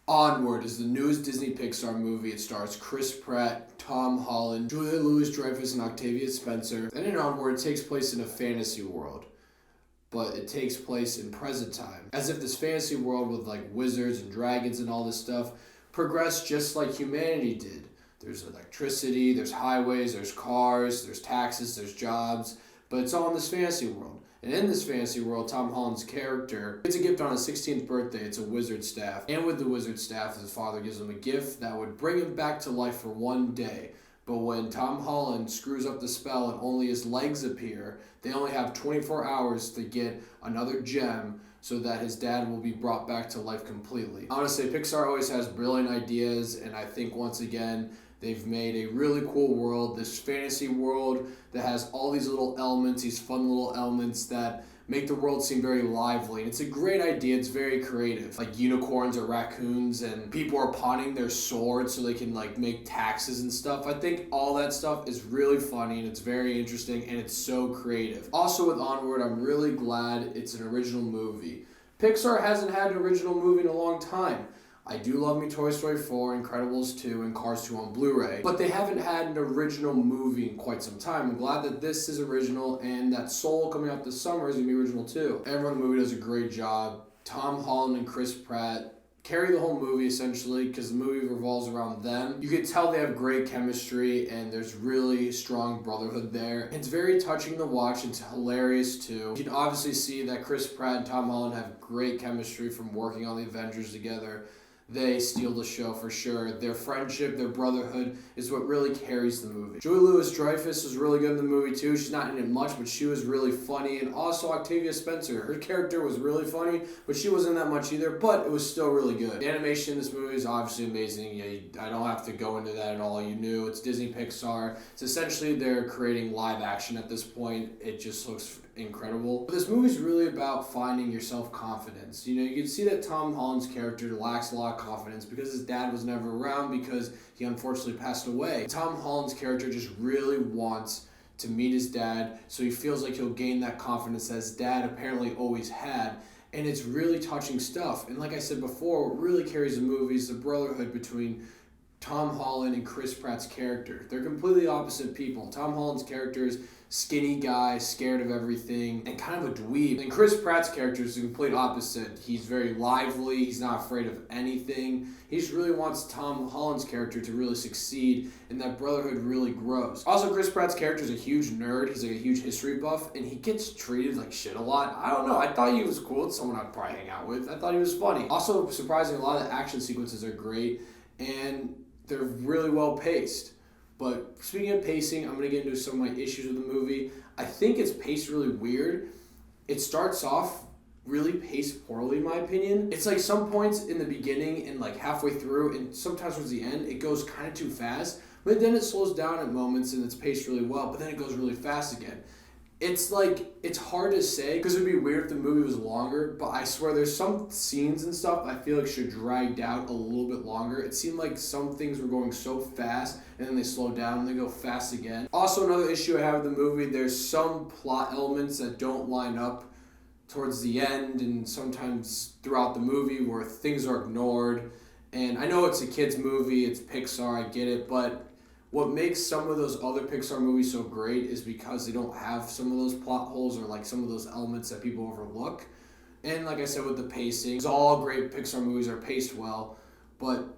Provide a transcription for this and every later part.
Onward is the newest Disney Pixar movie. It stars Chris Pratt, Tom Holland, Julia Louis-Dreyfus, and Octavia Spencer. And in Onward, it takes place in a fantasy world, but it takes place in present time. As if this fantasy world with like wizards and dragons and all this stuff progressed just like humanity did. There's electricity, there's highways, there's cars, there's taxes, there's jobs, but it's all in this fantasy world. And in this fantasy world, Tom Holland's character gets a gift on his 16th birthday. It's a wizard staff. And with the wizard staff, his father gives him a gift that would bring him back to life for one day. But when Tom Holland screws up the spell and only his legs appear, they only have 24 hours to get another gem so that his dad will be brought back to life completely. Honestly, Pixar always has brilliant ideas, and I think once again, they've made a really cool world, this fantasy world that has all these little elements, these fun little elements that make the world seem very lively. And it's a great idea. It's very creative. Like unicorns or raccoons, and people are pawning their swords so they can like make taxes and stuff. I think all that stuff is really funny and it's very interesting and it's so creative. Also with Onward, I'm really glad it's an original movie. Pixar hasn't had an original movie in a long time. I do love me Toy Story 4, Incredibles 2, and Cars 2 on Blu-ray, but they haven't had an original movie in quite some time. I'm glad that this is original, and that Soul coming out this summer is going to be original too. Everyone in the movie does a great job. Tom Holland and Chris Pratt carry the whole movie essentially because the movie revolves around them. You can tell they have great chemistry and there's really strong brotherhood there. It's very touching to watch. It's hilarious too. You can obviously see that Chris Pratt and Tom Holland have great chemistry from working on the Avengers together. They steal the show for sure. Their friendship, their brotherhood is what really carries the movie. Julia Louis-Dreyfus was really good in the movie too. She's not in it much, but she was really funny. And also Octavia Spencer. Her character was really funny, but she wasn't that much either, but it was still really good. The animation in this movie is obviously amazing. Yeah, I don't have to go into that at all. You knew it's Disney Pixar. It's essentially they're creating live action at this point. It just looks incredible. But this movie's really about finding your self-confidence. You can see that Tom Holland's character lacks a lot of confidence because his dad was never around because he unfortunately passed away. Tom Holland's character just really wants to meet his dad, so he feels like he'll gain that confidence that his dad apparently always had. And it's really touching stuff. And like I said before, what really carries the movie is the brotherhood between Tom Holland and Chris Pratt's character. They're completely opposite people. Tom Holland's character is skinny guy, scared of everything, and kind of a dweeb. And Chris Pratt's character is the complete opposite. He's very lively, he's not afraid of anything. He just really wants Tom Holland's character to really succeed, and that brotherhood really grows. Also, Chris Pratt's character is a huge nerd. He's like a huge history buff, and he gets treated like shit a lot. I don't know, I thought he was cool. It's someone I'd probably hang out with. I thought he was funny. Also, surprisingly, a lot of the action sequences are great, and they're really well paced. But speaking of pacing, I'm going to get into some of my issues with the movie. I think it's paced really weird. It starts off really paced poorly, in my opinion. It's like some points in the beginning and like halfway through, and sometimes towards the end, it goes kind of too fast. But then it slows down at moments and it's paced really well, but then it goes really fast again. It's hard to say because it would be weird if the movie was longer, but I swear there's some scenes and stuff I feel like should drag out a little bit longer. It seemed like some things were going so fast and then they slow down and they go fast again. Also, another issue I have with the movie, there's some plot elements that don't line up towards the end and sometimes throughout the movie where things are ignored. And I know it's a kid's movie, it's Pixar, I get it, but what makes some of those other Pixar movies so great is because they don't have some of those plot holes or like some of those elements that people overlook. And like I said with the pacing, all great Pixar movies are paced well, but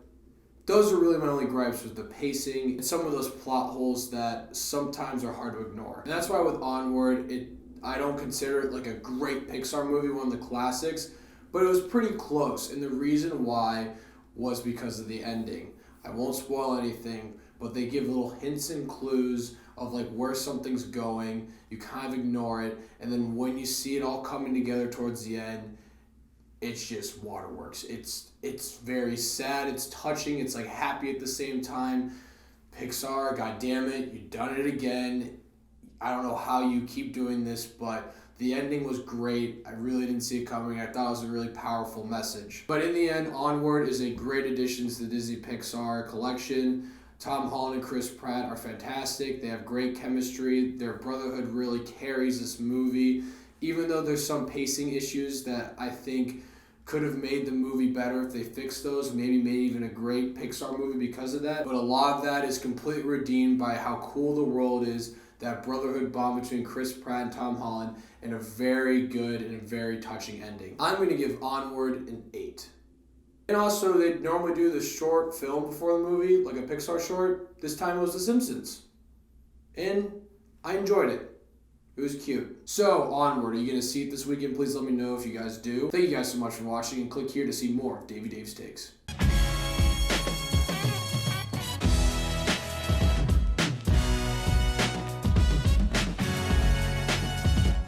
those are really my only gripes with the pacing and some of those plot holes that sometimes are hard to ignore. And that's why with Onward, I don't consider it like a great Pixar movie, one of the classics, but it was pretty close. And the reason why was because of the ending. I won't spoil anything, but they give little hints and clues of like where something's going. You kind of ignore it, and then when you see it all coming together towards the end, it's just waterworks. It's very sad, it's touching, it's like happy at the same time. Pixar, god damn it, you've done it again. I don't know how you keep doing this, but the ending was great. I really didn't see it coming. I thought it was a really powerful message. But in the end, Onward is a great addition to the Disney Pixar collection. Tom Holland and Chris Pratt are fantastic. They have great chemistry. Their brotherhood really carries this movie. Even though there's some pacing issues that I think could have made the movie better if they fixed those, maybe made even a great Pixar movie because of that. But a lot of that is completely redeemed by how cool the world is, that brotherhood bond between Chris Pratt and Tom Holland, and a very good and a very touching ending. I'm going to give Onward an 8. And also, they normally do the short film before the movie, like a Pixar short. This time it was The Simpsons. And I enjoyed it. It was cute. So, Onward, are you going to see it this weekend? Please let me know if you guys do. Thank you guys so much for watching, and click here to see more of Davey Dave's Takes.